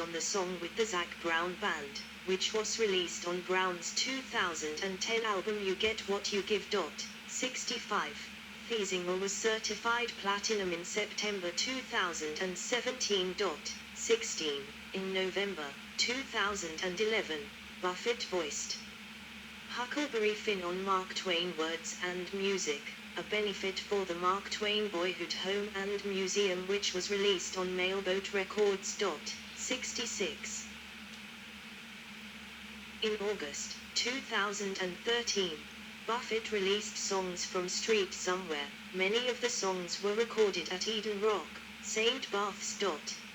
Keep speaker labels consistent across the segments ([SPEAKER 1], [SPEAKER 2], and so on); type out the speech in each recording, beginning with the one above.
[SPEAKER 1] on the song with the Zac Brown Band, which was released on Brown's 2010 album You Get What You Give. 65. Feasinger was certified platinum in September 2017. 16. In November 2011, Buffett voiced Huckleberry Finn on Mark Twain Words and Music, a benefit for the Mark Twain Boyhood Home and Museum, which was released on Mailboat Records. 66. In August 2013, Buffett released Songs from Street Somewhere. Many of the songs were recorded at Eden Rock, St. Barth's.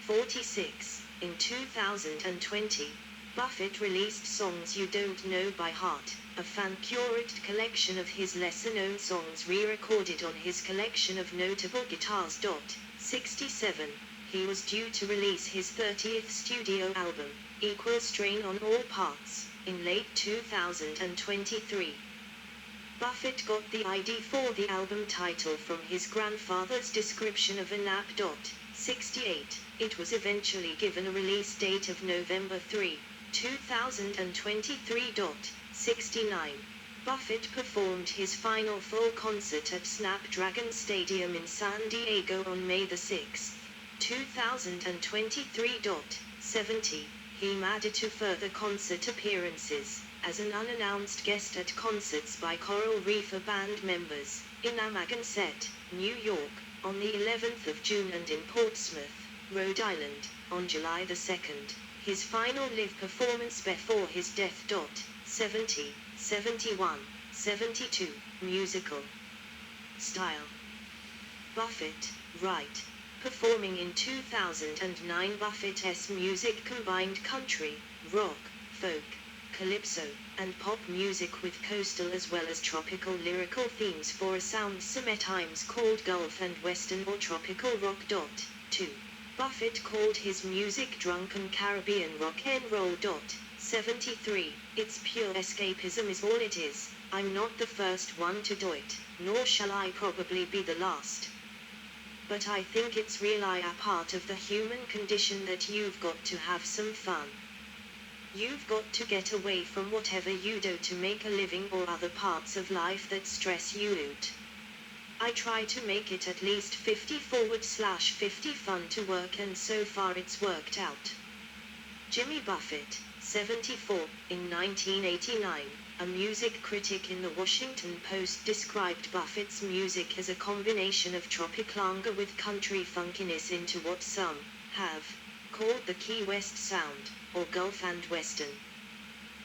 [SPEAKER 1] 46. In 2020, Buffett released Songs You Don't Know by Heart, a fan-curated collection of his lesser-known songs re-recorded on his collection of notable guitars. 67. He was due to release his 30th studio album, Equal Strain on All Parts, in late 2023. Buffett got the idea for the album title from his grandfather's description of a nap. 68. It was eventually given a release date of November 3, 2023. 69. Buffett performed his final full concert at Snapdragon Stadium in San Diego on May 6, 2023. 70. He added to further concert appearances, as an unannounced guest at concerts by Coral Reefer Band members, in Amagansett, New York, on the 11th of June and in Portsmouth, Rhode Island, on July 2nd, his final live performance before his death. 70, 71, 72, musical style. Buffett, right. Performing in 2009, Buffett's music combined country, rock, folk, calypso, and pop music with coastal as well as tropical lyrical themes for a sound sometimes called Gulf and Western or tropical rock. 2. Buffett called his music drunken Caribbean rock and roll. 73. It's pure escapism is all it is. I'm not the first one to do it, nor shall I probably be the last. But I think it's really a part of the human condition that you've got to have some fun. You've got to get away from whatever you do to make a living or other parts of life that stress you out. I try to make it at least 50/50 fun to work, and so far it's worked out. Jimmy Buffett, 74, in 1989, a music critic in the Washington Post described Buffett's music as a combination of tropicalanga with country funkiness into what some have called the Key West sound, or Gulf and Western.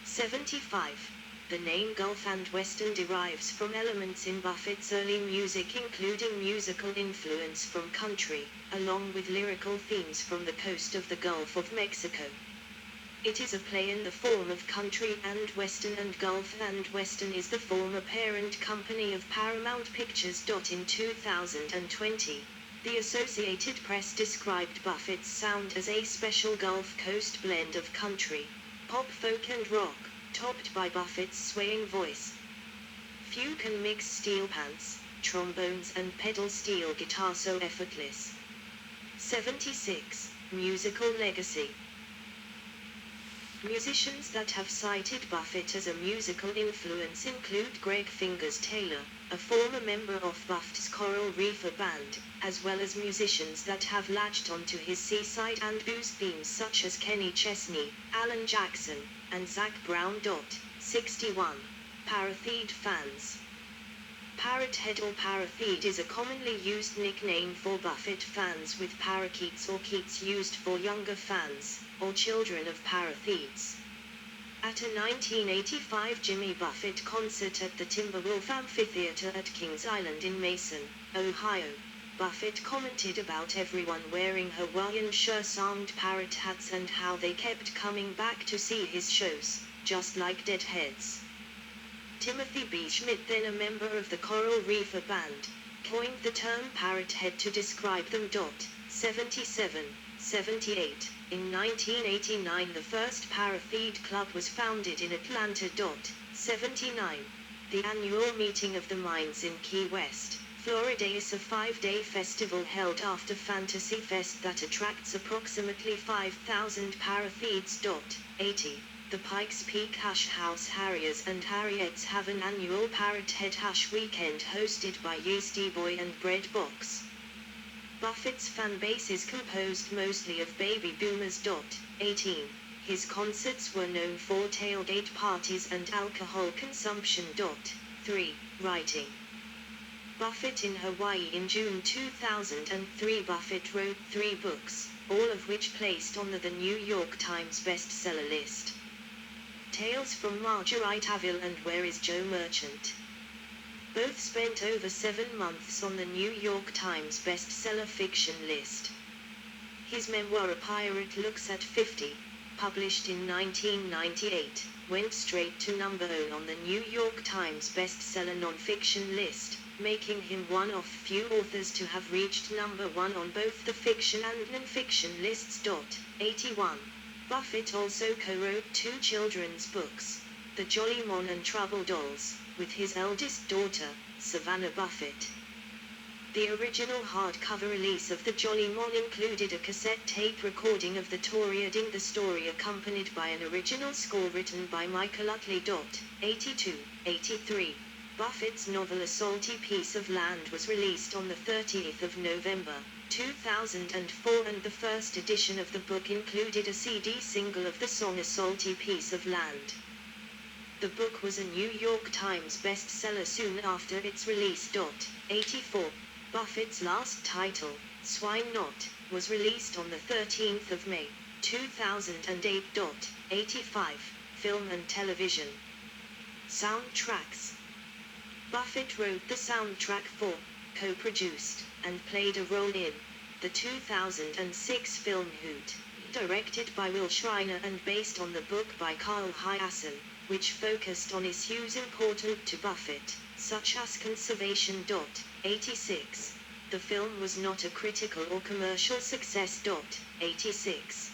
[SPEAKER 1] 75. The name Gulf and Western derives from elements in Buffett's early music, including musical influence from country, along with lyrical themes from the coast of the Gulf of Mexico. It is a play in the form of country and western, and Gulf and Western is the former parent company of Paramount Pictures. In 2020, the Associated Press described Buffett's sound as a special Gulf Coast blend of country, pop, folk and rock, topped by Buffett's swaying voice. Few can mix steel pants, trombones and pedal steel guitar so effortless. 76. Musical legacy. Musicians that have cited Buffett as a musical influence include Greg Fingers Taylor, a former member of Buffett's Coral Reefer Band, as well as musicians that have latched onto his seaside and blues themes such as Kenny Chesney, Alan Jackson, and Zac Brown. 61. Parakeet fans. Parrothead or parakeet is a commonly used nickname for Buffett fans, with parakeets or keets used for younger fans, or children of parakeets. At a 1985 Jimmy Buffett concert at the Timberwolf Amphitheater at Kings Island in Mason, Ohio, Buffett commented about everyone wearing Hawaiian shirt-armed parrot hats and how they kept coming back to see his shows, just like deadheads. Timothy B. Schmidt, then a member of the Coral Reefer Band, coined the term parrothead to describe them. 77, 78. In 1989 the first Paratheed Club was founded in Atlanta. 79. The annual meeting of the Minds in Key West, Florida is a 5-day festival held after Fantasy Fest that attracts approximately 5,000 paratheads. 80. The Pikes Peak Hash House Harriers and Harriettes have an annual Parrot Head Hash Weekend hosted by Yeasty Boy and Bread Box. Buffett's fan base is composed mostly of baby boomers. 18. His concerts were known for tailgate parties and alcohol consumption. 3. Writing. Buffett in Hawaii. In June 2003, Buffett wrote 3 books, all of which placed on the New York Times bestseller list. Tales from Margaritaville and Where is Joe Merchant? Both spent over 7 months on the New York Times bestseller fiction list. His memoir A Pirate Looks at 50, published in 1998, went straight to number 0 on the New York Times bestseller nonfiction list, making him one of few authors to have reached number 1 on both the fiction and nonfiction lists. 81. Buffett also co-wrote 2 children's books, The Jolly Mon and Trouble Dolls, with his eldest daughter, Savannah Buffett. The original hardcover release of The Jolly Mon included a cassette tape recording of the tour reading the story, accompanied by an original score written by Michael Utley. 82. 83. Buffett's novel A Salty Piece of Land was released on the 30th of November, 2004, and the first edition of the book included a CD single of the song A Salty Piece of Land. The book was a New York Times bestseller soon after its release. 84. Buffett's last title, Swine Not, was released on the 13th of May, 2008. 85. Film and television. Soundtracks. Buffett wrote the soundtrack for, co-produced, and played a role in, the 2006 film Hoot, directed by Will Schreiner and based on the book by Carl Hiaasen, which focused on issues important to Buffett, such as conservation. 86. The film was not a critical or commercial success. 86.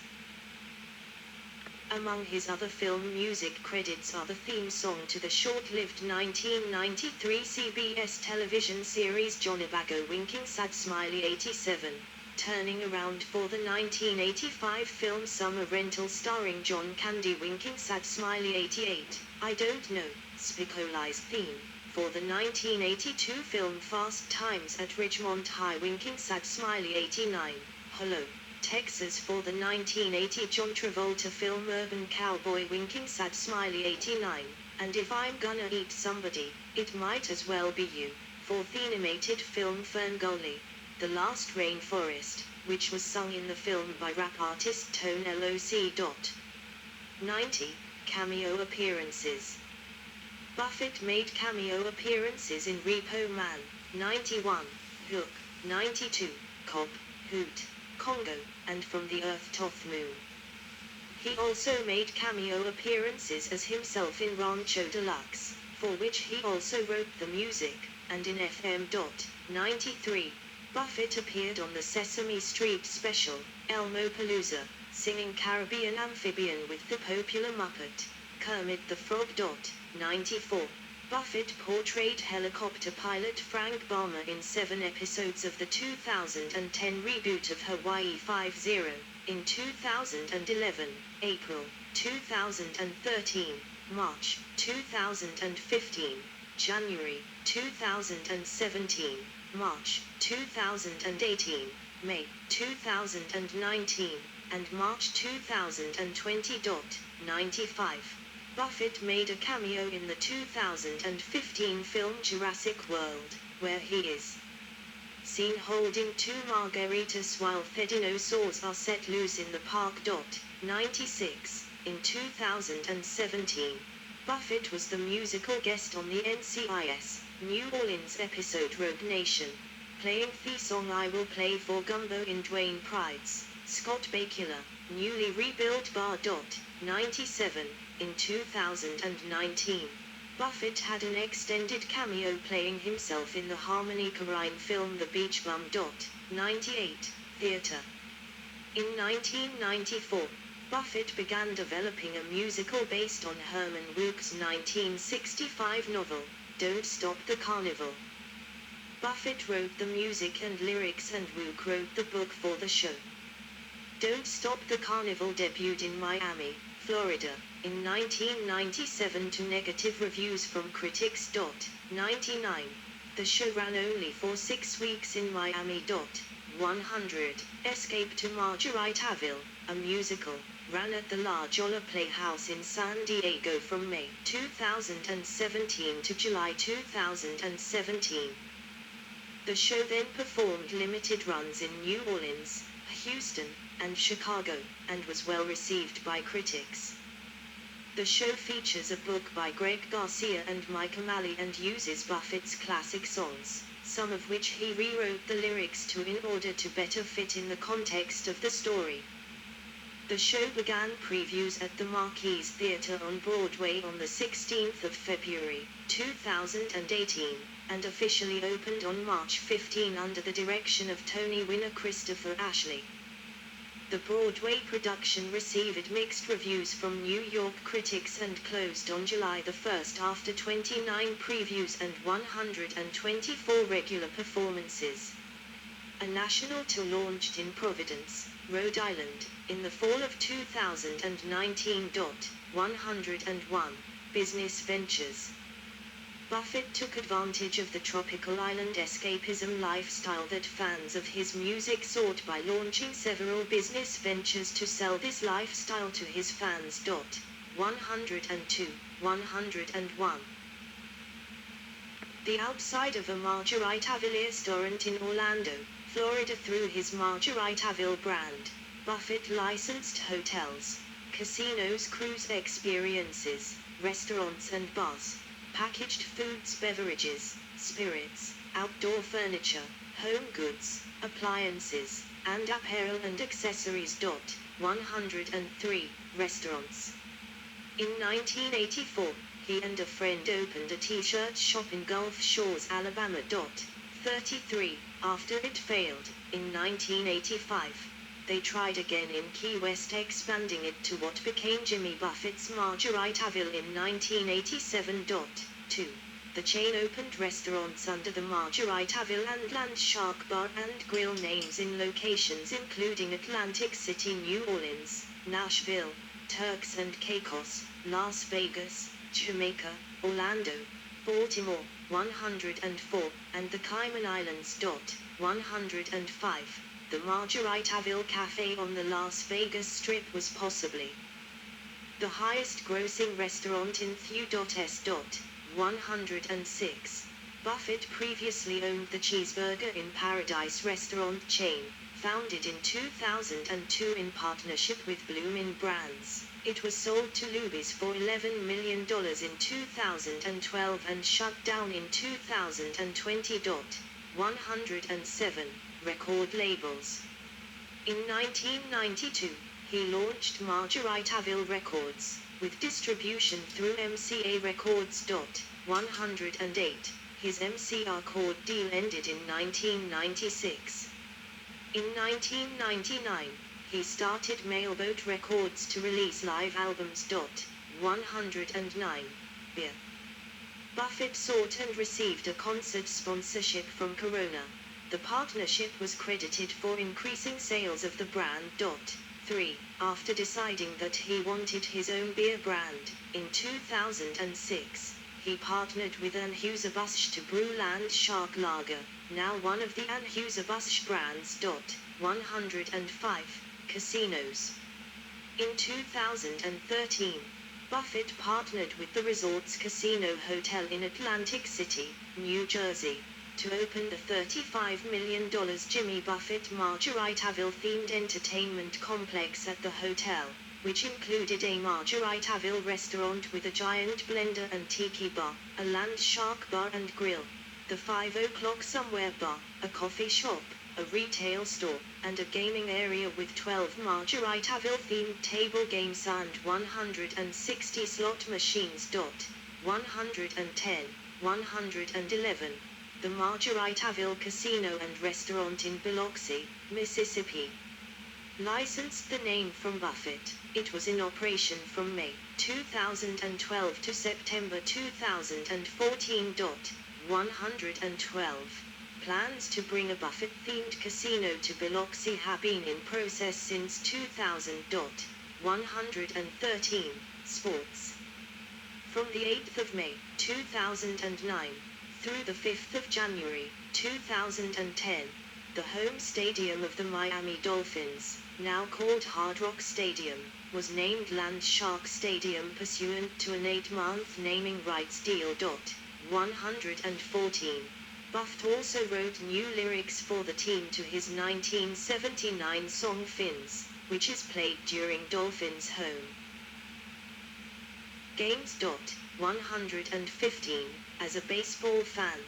[SPEAKER 1] Among his other film music credits are the theme song to the short-lived 1993 CBS television series John Abago Winking Sad Smiley. 87. Turning around for the 1985 film Summer Rental starring John Candy Winking Sad Smiley. 88. I Don't Know, Spicoli's theme, for the 1982 film Fast Times at Ridgemont High Winking Sad Smiley. 89. Hello, Texas for the 1980 John Travolta film Urban Cowboy Winking Sad Smiley. 89. And If I'm Gonna Eat Somebody, It Might As Well Be You, for the animated film Ferngully, The Last Rainforest, which was sung in the film by rap artist Tone Loc. 90. Cameo appearances. Buffett made cameo appearances in Repo Man, 91, Hook, 92, Cop, Hoot, Congo, and From the Earth Toth Moon. He also made cameo appearances as himself in Rancho Deluxe, for which he also wrote the music, and in FM. 93. Buffett appeared on the Sesame Street special, Elmo-Palooza, singing Caribbean Amphibian with the popular Muppet, Kermit the Frog. 94. Buffett portrayed helicopter pilot Frank Balmer in 7 episodes of the 2010 reboot of Hawaii 5-0, in 2011, April 2013, March 2015, January 2017, March 2018, May 2019, and March 2020. 95. Buffett made a cameo in the 2015 film Jurassic World, where he is seen holding 2 margaritas while dinosaurs are set loose in the park. 96. In 2017, Buffett was the musical guest on the NCIS New Orleans episode Rogue Nation, playing the song I Will Play for Gumbo in Dwayne Pride's Scott Bakula newly rebuilt bar. 97. In 2019, Buffett had an extended cameo playing himself in the harmonica rhyme film The Beach Bum. 98. Theatre. In 1994, Buffett began developing a musical based on Herman Wouk's 1965 novel, Don't Stop the Carnival. Buffett wrote the music and lyrics and Wook wrote the book for the show. Don't Stop the Carnival debuted in Miami, Florida, in 1997 to negative reviews from critics. 99. The show ran only for 6 weeks in Miami. 100. Escape to Margaritaville, a musical, ran at the La Jolla Playhouse in San Diego from May 2017 to July 2017. The show then performed limited runs in New Orleans, Houston, and Chicago, and was well received by critics. The show features a book by Greg Garcia and Mike O'Malley and uses Buffett's classic songs, some of which he rewrote the lyrics to in order to better fit in the context of the story. The show began previews at the Marquis Theatre on Broadway on the 16th of February, 2018, and officially opened on March 15 under the direction of Tony winner Christopher Ashley. The Broadway production received mixed reviews from New York critics and closed on July 1 after 29 previews and 124 regular performances. A national tour launched in Providence, Rhode Island, in the fall of 2019. 101. Business ventures. Buffett took advantage of the tropical island escapism lifestyle that fans of his music sought by launching several business ventures to sell this lifestyle to his fans. 102. 101. The outside of a Margaritaville restaurant in Orlando, Florida through his Margaritaville brand, Buffett licensed hotels, casinos, cruise experiences, restaurants and bars, packaged foods, beverages, spirits, outdoor furniture, home goods, appliances, and apparel and accessories. 103. Restaurants. In 1984, he and a friend opened a t-shirt shop in Gulf Shores, Alabama. 33. After it failed, in 1985, they tried again in Key West, expanding it to what became Jimmy Buffett's Margaritaville in 1987. 2. The chain opened restaurants under the Margaritaville and Land Shark Bar and Grill names in locations including Atlantic City, New Orleans, Nashville, Turks and Caicos, Las Vegas, Jamaica, Orlando, Baltimore, 104, and the Cayman Islands. 105. The Margaritaville Cafe on the Las Vegas Strip was possibly the highest grossing restaurant in THU.S. 106. Buffett previously owned the Cheeseburger in Paradise restaurant chain, founded in 2002 in partnership with Bloomin' Brands. It was sold to Luby's for $11 million in 2012 and shut down in 2020. 107. Record labels. In 1992, he launched Margaritaville Records, with distribution through MCA Records. 108. His MCA Record deal ended in 1996. In 1999, he started Mailboat Records to release live albums. 109. Beer. Buffett sought and received a concert sponsorship from Corona. The partnership was credited for increasing sales of the brand. 3. After deciding that he wanted his own beer brand, in 2006, he partnered with Anheuser-Busch to brew Land Shark Lager, now one of the Anheuser-Busch brands. 105. Casinos. In 2013, Buffett partnered with the Resorts Casino Hotel in Atlantic City, New Jersey, to open the $35 million Jimmy Buffett Margaritaville-themed entertainment complex at the hotel, which included a Margaritaville restaurant with a giant blender and tiki bar, a Land Shark Bar and Grill, the 5 O'Clock Somewhere Bar, a coffee shop, a retail store, and a gaming area with 12 Margaritaville-themed table games and 160 slot machines. 110. 111. The Margaritaville Casino and Restaurant in Biloxi, Mississippi. Licensed the name from Buffett, it was in operation from May 2012 to September 2014. 112. Plans to bring a Buffett-themed casino to Biloxi have been in process since 2000. 113. Sports. From the 8th of May, 2009, through the 5th of January, 2010, the home stadium of the Miami Dolphins, now called Hard Rock Stadium, was named Land Shark Stadium pursuant to an 8-month naming rights deal. 114. Buffett also wrote new lyrics for the team to his 1979 song Fins, which is played during Dolphins' home games. 115. As a baseball fan,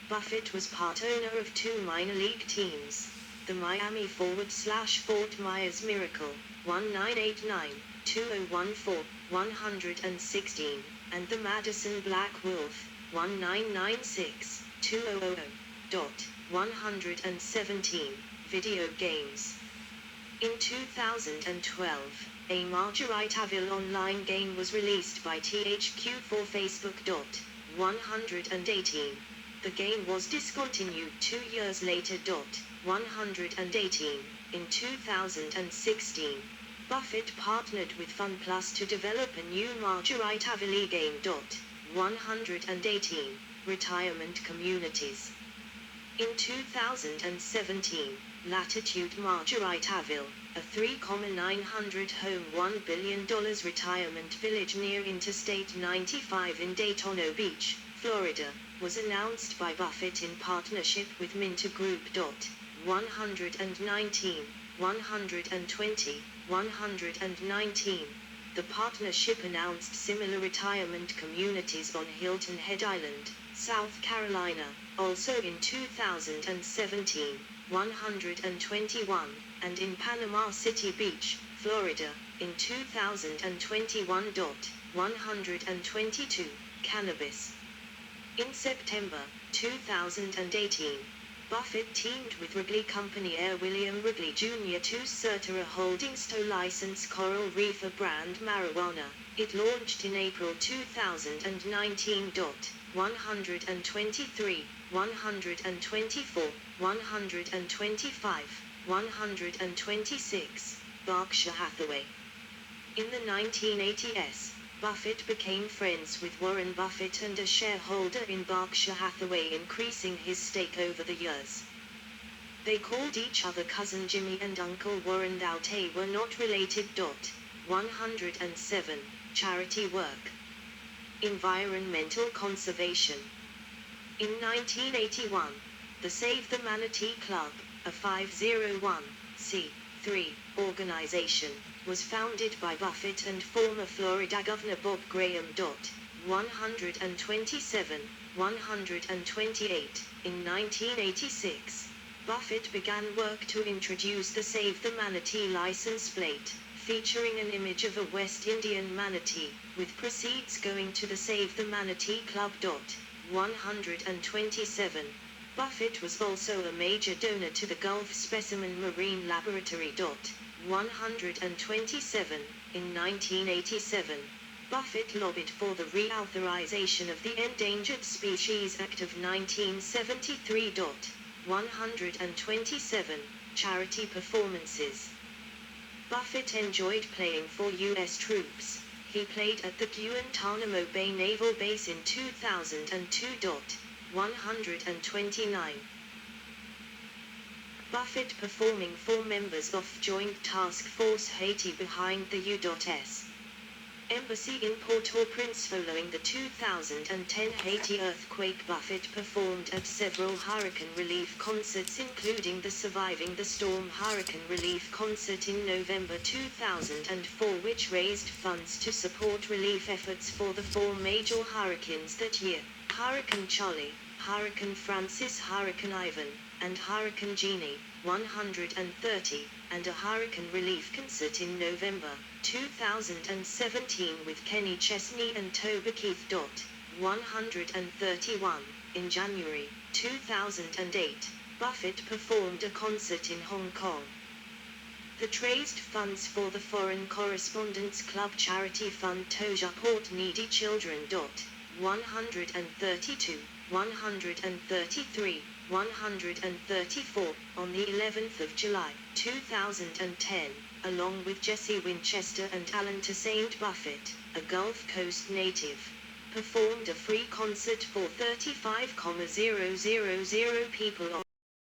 [SPEAKER 1] Buffett was part owner of 2 minor league teams, the Miami /Fort Myers Miracle, 1989-2014, 116, and the Madison Black Wolf, 1996-2000. 117. Video games. In 2012, a Margaritaville online game was released by THQ for Facebook. 118. The game was discontinued 2 years later. 118. In 2016, Buffett partnered with FunPlus to develop a new Margaritaville game. 118. Retirement communities. In 2017, Latitude Margaritaville, a 3,900 home $1 billion retirement village near Interstate 95 in Daytona Beach, Florida, was announced by Buffett in partnership with Minter Group. 119, 120, 119. The partnership announced similar retirement communities on Hilton Head Island, South Carolina, also in 2017, 121, and in Panama City Beach, Florida, in 2021. 122. Cannabis. In September 2018, Buffett teamed with Wrigley Company heir William Wrigley Jr. to certify a Holdings to license Coral Reefer brand marijuana. It launched in April 2019. 123, 124, 125, 126. Berkshire Hathaway. In the 1980s, Buffett became friends with Warren Buffett and a shareholder in Berkshire Hathaway, increasing his stake over the years. They called each other Cousin Jimmy and Uncle Warren, though they were not related. 107. Charity work. Environmental conservation. In 1981, the Save the Manatee Club, a 501c3 organization, was founded by Buffett and former Florida Governor Bob Graham. 127, 128. In 1986, Buffett began work to introduce the Save the Manatee license plate, featuring an image of a West Indian manatee, with proceeds going to the Save the Manatee Club. 127. Buffett was also a major donor to the Gulf Specimen Marine Laboratory. 127. In 1987, Buffett lobbied for the reauthorization of the Endangered Species Act of 1973. 127. Charity performances. Buffett enjoyed playing for U.S. troops. He played at the Guantanamo Bay Naval Base in 2002. 129. Buffett performing for members of Joint Task Force Haiti behind the U.S. Embassy in Port-au-Prince. Following the 2010 Haiti earthquake, Buffett performed at several hurricane relief concerts, including the Surviving the Storm Hurricane Relief Concert in November 2004, which raised funds to support relief efforts for the 4 major hurricanes that year: Hurricane Charlie, Hurricane Francis, Hurricane Ivan, and Hurricane Jeannie. 130, and a hurricane relief concert in November 2017 with Kenny Chesney and Toby Keith. 131. In January 2008, Buffett performed a concert in Hong Kong that raised funds for the Foreign Correspondents Club charity fund to support needy children. 132, 133, 134, on the 11th of July, 2010, along with Jesse Winchester and Alan Toussaint Buffett, a Gulf Coast native, performed a free concert for 35,000 people